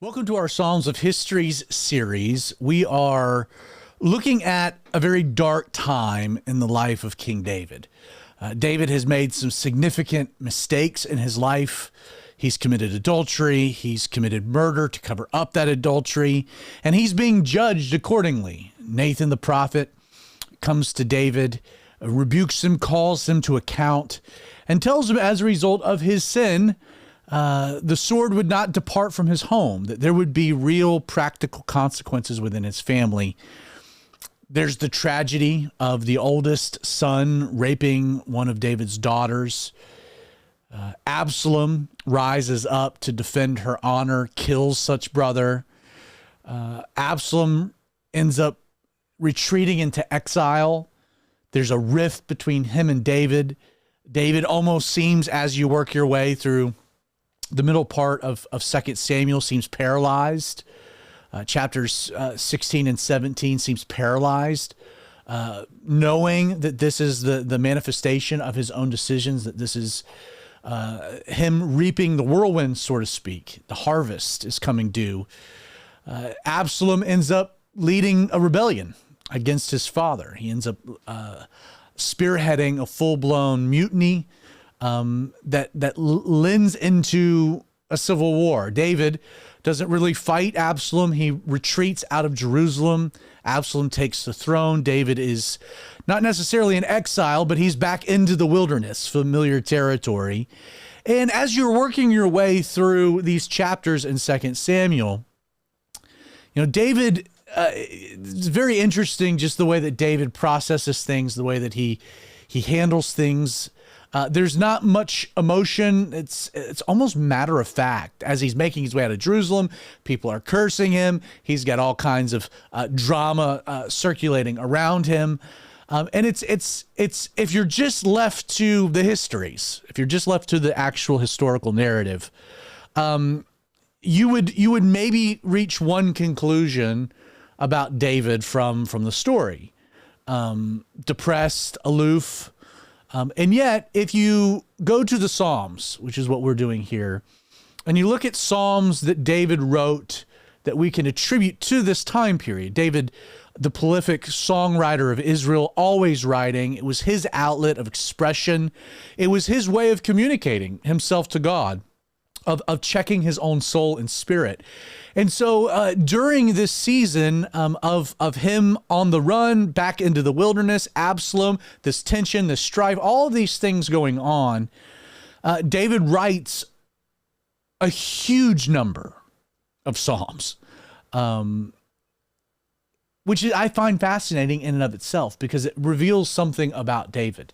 Welcome to our Psalms of Histories series. We are looking at a very dark time in the life of King David. David has made some significant mistakes in his life. He's committed adultery. He's committed murder to cover up that adultery, and he's being judged accordingly. Nathan the prophet comes to David, rebukes him, calls him to account, and tells him as a result of his sin, the sword would not depart from his home, that there would be real practical consequences within his family. There's the tragedy of the oldest son raping one of David's daughters. Absalom rises up to defend her honor, kills such brother. Absalom ends up retreating into exile. There's a rift between him and David. David almost seems, as you work your way through the middle part of 2 Samuel, seems paralyzed. Chapters 16 and 17 seems paralyzed, knowing that this is the manifestation of his own decisions, that this is him reaping the whirlwind, so to speak. The harvest is coming due. Absalom ends up leading a rebellion against his father. He ends up spearheading a full-blown mutiny that lends into a civil war. David doesn't really fight Absalom. He retreats out of Jerusalem. Absalom takes the throne. David is not necessarily in exile, but he's back into the wilderness, familiar territory. And as you're working your way through these chapters in 2 Samuel, David, it's very interesting just the way that David processes things, the way that he handles things. There's not much emotion. It's almost matter of fact. As he's making his way out of Jerusalem, people are cursing him. He's got all kinds of drama circulating around him. And it's if you're just left to the histories, if you're just left to the actual historical narrative, you would maybe reach one conclusion about David from the story. Depressed, aloof. And yet, if you go to the Psalms, which is what we're doing here, and you look at Psalms that David wrote that we can attribute to this time period, David, the prolific songwriter of Israel, always writing, it was his outlet of expression. It was his way of communicating himself to God, of checking his own soul and spirit. And so during this season of him on the run, back into the wilderness, Absalom, this tension, this strife, all of these things going on, David writes a huge number of Psalms, which I find fascinating in and of itself because it reveals something about David.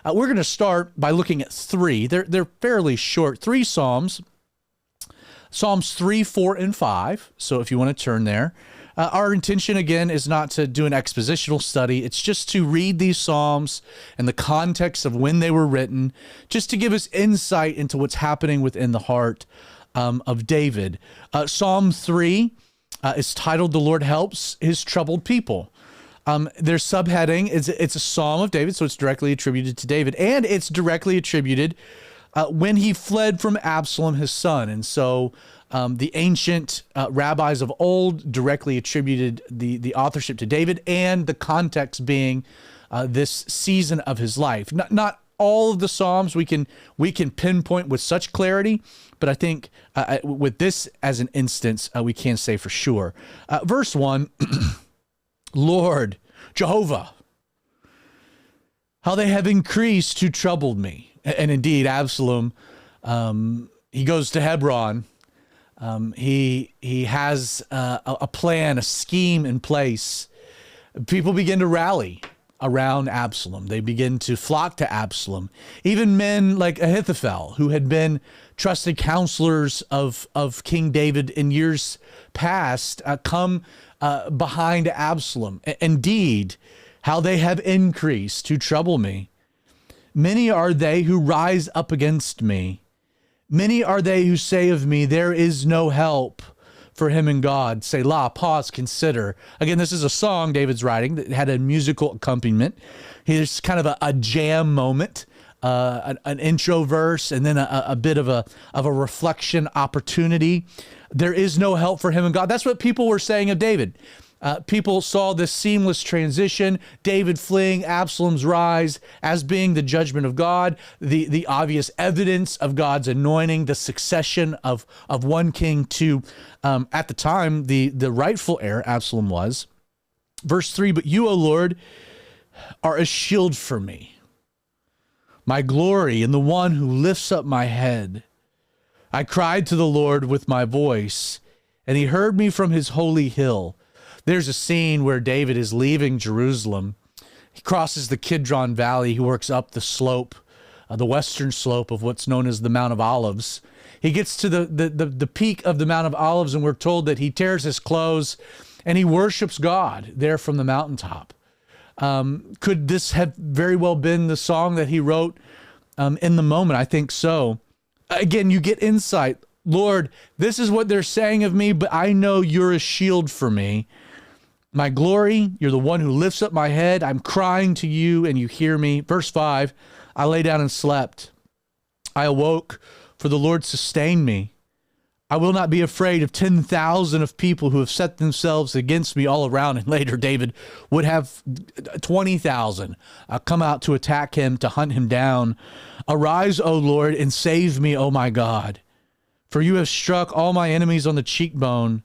We're going to start by looking at three. They're fairly short, three Psalms. Psalms 3, 4, and 5. So if you want to turn there. Our intention, again, is not to do an expositional study. It's just to read these Psalms and the context of when they were written, just to give us insight into what's happening within the heart of David. Psalm 3 is titled, "The Lord Helps His Troubled People." Their subheading, it's a Psalm of David, so it's directly attributed to David, and it's directly attributed when he fled from Absalom, his son. And so the ancient rabbis of old directly attributed the authorship to David, and the context being this season of his life. Not all of the Psalms we can pinpoint with such clarity, but I think with this as an instance, we can say for sure. Verse 1, Lord, Jehovah, how they have increased who troubled me. And indeed, Absalom, he goes to Hebron. He has a plan, a scheme in place. People begin to rally around Absalom. They begin to flock to Absalom. Even men like Ahithophel, who had been trusted counselors of King David in years past, come behind Absalom. Indeed, how they have increased to trouble me. Many are they who rise up against me. Many are they who say of me, there is no help for him in God. Selah, pause, consider. Again, this is a song David's writing that had a musical accompaniment. Here's kind of a jam moment an intro verse, and then a bit of a reflection opportunity. There is no help for him in God. That's what people were saying of David. People saw this seamless transition, David fleeing, Absalom's rise, as being the judgment of God, the obvious evidence of God's anointing, the succession of one king to, at the time, the rightful heir, Absalom was. Verse 3, but you, O Lord, are a shield for me, my glory, and the one who lifts up my head. I cried to the Lord with my voice, and he heard me from his holy hill. There's a scene where David is leaving Jerusalem. He crosses the Kidron Valley. He works up the slope, the western slope of what's known as the Mount of Olives. He gets to the peak of the Mount of Olives, and we're told that he tears his clothes and he worships God there from the mountaintop. Could this have very well been the song that he wrote in the moment? I think so. Again, you get insight. Lord, this is what they're saying of me, but I know you're a shield for me. My glory, you're the one who lifts up my head. I'm crying to you and you hear me. Verse 5, I lay down and slept. I awoke, for the Lord sustained me. I will not be afraid of 10,000 of people who have set themselves against me all around. And later David would have 20,000 come out to attack him, to hunt him down. Arise, O Lord, and save me, O my God. For you have struck all my enemies on the cheekbone.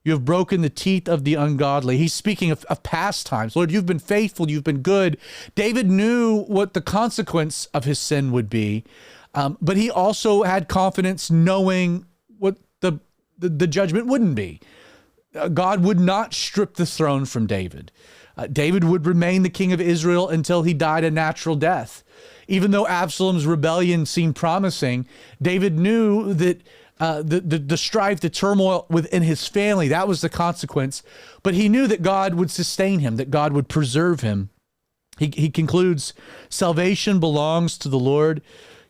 You have broken the teeth of the ungodly. He's speaking of past times. Lord, you've been faithful. You've been good. David knew what the consequence of his sin would be, but he also had confidence knowing what the judgment wouldn't be. God would not strip the throne from David. David would remain the king of Israel until he died a natural death. Even though Absalom's rebellion seemed promising, David knew that the strife, the turmoil within his family, that was the consequence. But he knew that God would sustain him, that God would preserve him. He concludes, salvation belongs to the Lord.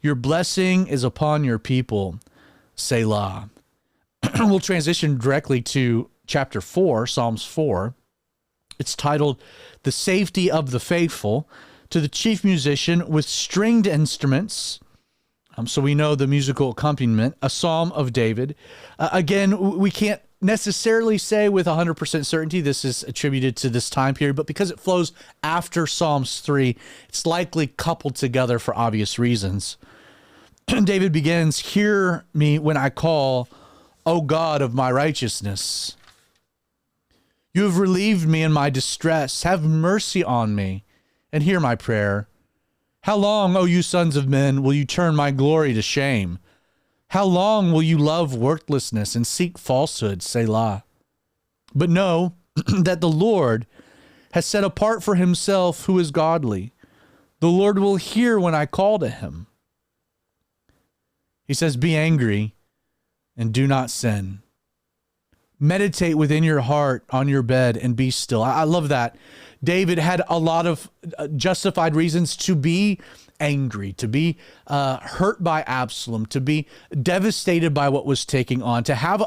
Your blessing is upon your people. Selah. We'll transition directly to chapter 4, Psalms 4. It's titled, The Safety of the Faithful. To the chief musician with stringed instruments. So we know the musical accompaniment, a psalm of David. Again, we can't necessarily say with 100% certainty this is attributed to this time period, but because it flows after Psalms 3, it's likely coupled together for obvious reasons. David begins, hear me when I call, O God of my righteousness. You have relieved me in my distress. Have mercy on me and hear my prayer. How long, O you sons of men, will you turn my glory to shame? How long will you love worthlessness and seek falsehood, Selah? But know that the Lord has set apart for himself who is godly. The Lord will hear when I call to him. He says, be angry and do not sin. Meditate within your heart on your bed and be still. I love that. David had a lot of justified reasons to be angry, to be hurt by Absalom, to be devastated by what was taking on, to have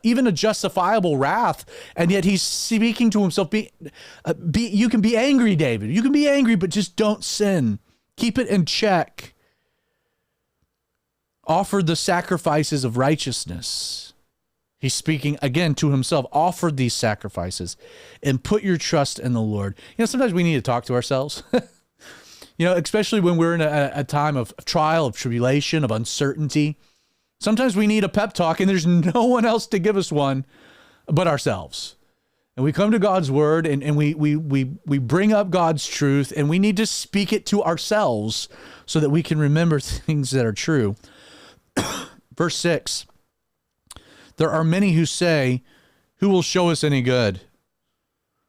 even a justifiable wrath. And yet he's speaking to himself, you can be angry, David. You can be angry, but just don't sin. Keep it in check. Offer the sacrifices of righteousness. He's speaking again to himself. Offer these sacrifices and put your trust in the Lord. You know, sometimes we need to talk to ourselves, especially when we're in a time of trial, of tribulation, of uncertainty. Sometimes we need a pep talk, and there's no one else to give us one but ourselves. And we come to God's word and we bring up God's truth, and we need to speak it to ourselves so that we can remember things that are true. Verse 6. There are many who say, who will show us any good?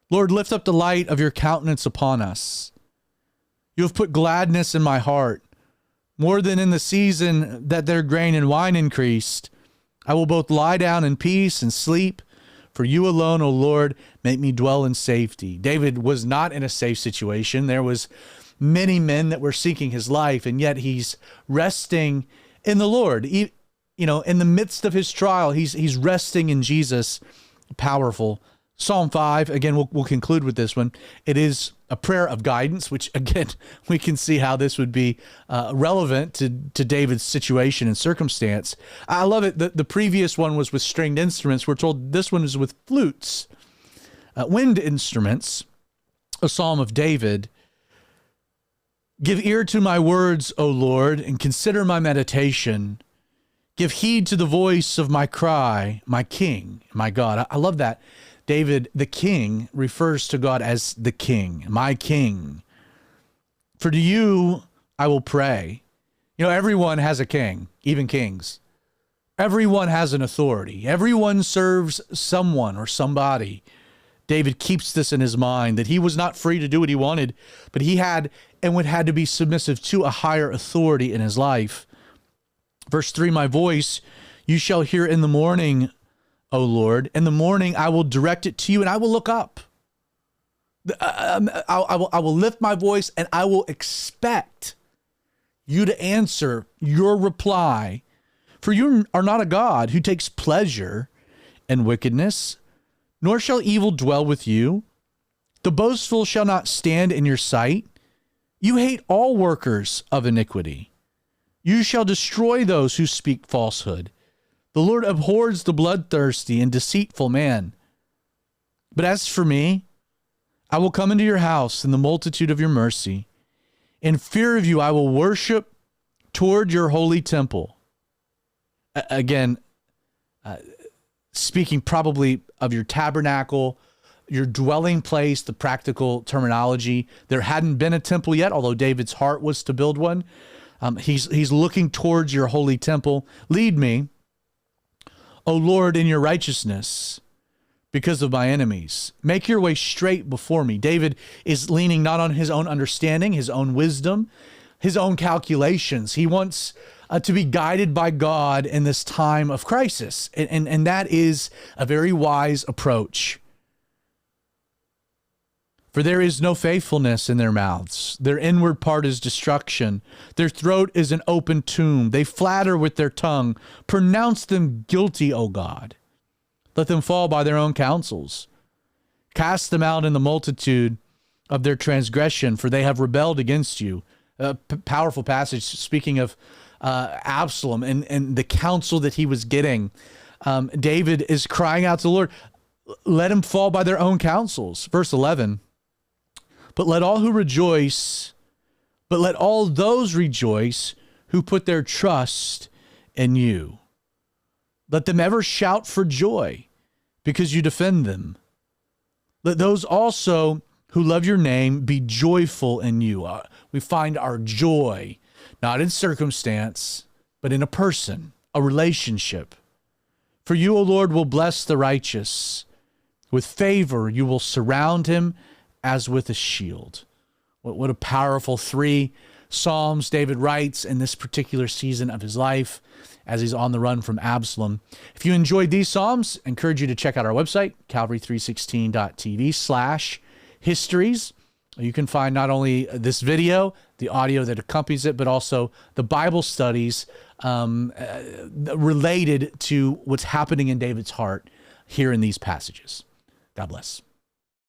Lord, lift up the light of your countenance upon us. You have put gladness in my heart, more than in the season that their grain and wine increased. I will both lie down in peace and sleep, for you alone, O Lord, make me dwell in safety. David was not in a safe situation. There was many men that were seeking his life, and yet he's resting in the Lord. In the midst of his trial, he's resting in Jesus. Powerful. Psalm 5, again, we'll conclude with this one. It is a prayer of guidance, which again, we can see how this would be relevant to David's situation and circumstance. I love it. The previous one was with stringed instruments. We're told this one is with flutes, wind instruments, a psalm of David. Give ear to my words, O Lord, and consider my meditation. Give heed to the voice of my cry, my King, my God. I love that. David, the king, refers to God as the king, my king. For to you I will pray. You know, everyone has a king, even kings. Everyone has an authority. Everyone serves someone or somebody. David keeps this in his mind, that he was not free to do what he wanted, but he had and would had to be submissive to a higher authority in his life. Verse 3, my voice you shall hear in the morning, O Lord. In the morning I will direct it to you, and I will look up. I will lift my voice, and I will expect you to answer your reply. For you are not a God who takes pleasure in wickedness, nor shall evil dwell with you. The boastful shall not stand in your sight. You hate all workers of iniquity. You shall destroy those who speak falsehood. The Lord abhors the bloodthirsty and deceitful man. But as for me, I will come into your house in the multitude of your mercy. In fear of you, I will worship toward your holy temple. Again, speaking probably of your tabernacle, your dwelling place, the practical terminology. There hadn't been a temple yet, although David's heart was to build one. He's looking towards your holy temple. Lead me, O Lord, in your righteousness because of my enemies. Make your way straight before me. David is leaning not on his own understanding, his own wisdom, his own calculations. He wants to be guided by God in this time of crisis. And that is a very wise approach. For there is no faithfulness in their mouths. Their inward part is destruction. Their throat is an open tomb. They flatter with their tongue. Pronounce them guilty, O God. Let them fall by their own counsels. Cast them out in the multitude of their transgression, for they have rebelled against you. A powerful passage speaking of Absalom and the counsel that he was getting. David is crying out to the Lord, let them fall by their own counsels. Verse 11. But let all those rejoice who put their trust in you. Let them ever shout for joy because you defend them. Let those also who love your name be joyful in you. We find our joy not in circumstance, but in a person, a relationship. For you, O Lord, will bless the righteous. With favor you will surround him as with a shield. What a powerful 3 Psalms David writes in this particular season of his life as he's on the run from Absalom. If you enjoyed these Psalms, I encourage you to check out our website, calvary316.tv/histories. You can find not only this video, the audio that accompanies it, but also the Bible studies related to what's happening in David's heart here in these passages. God bless.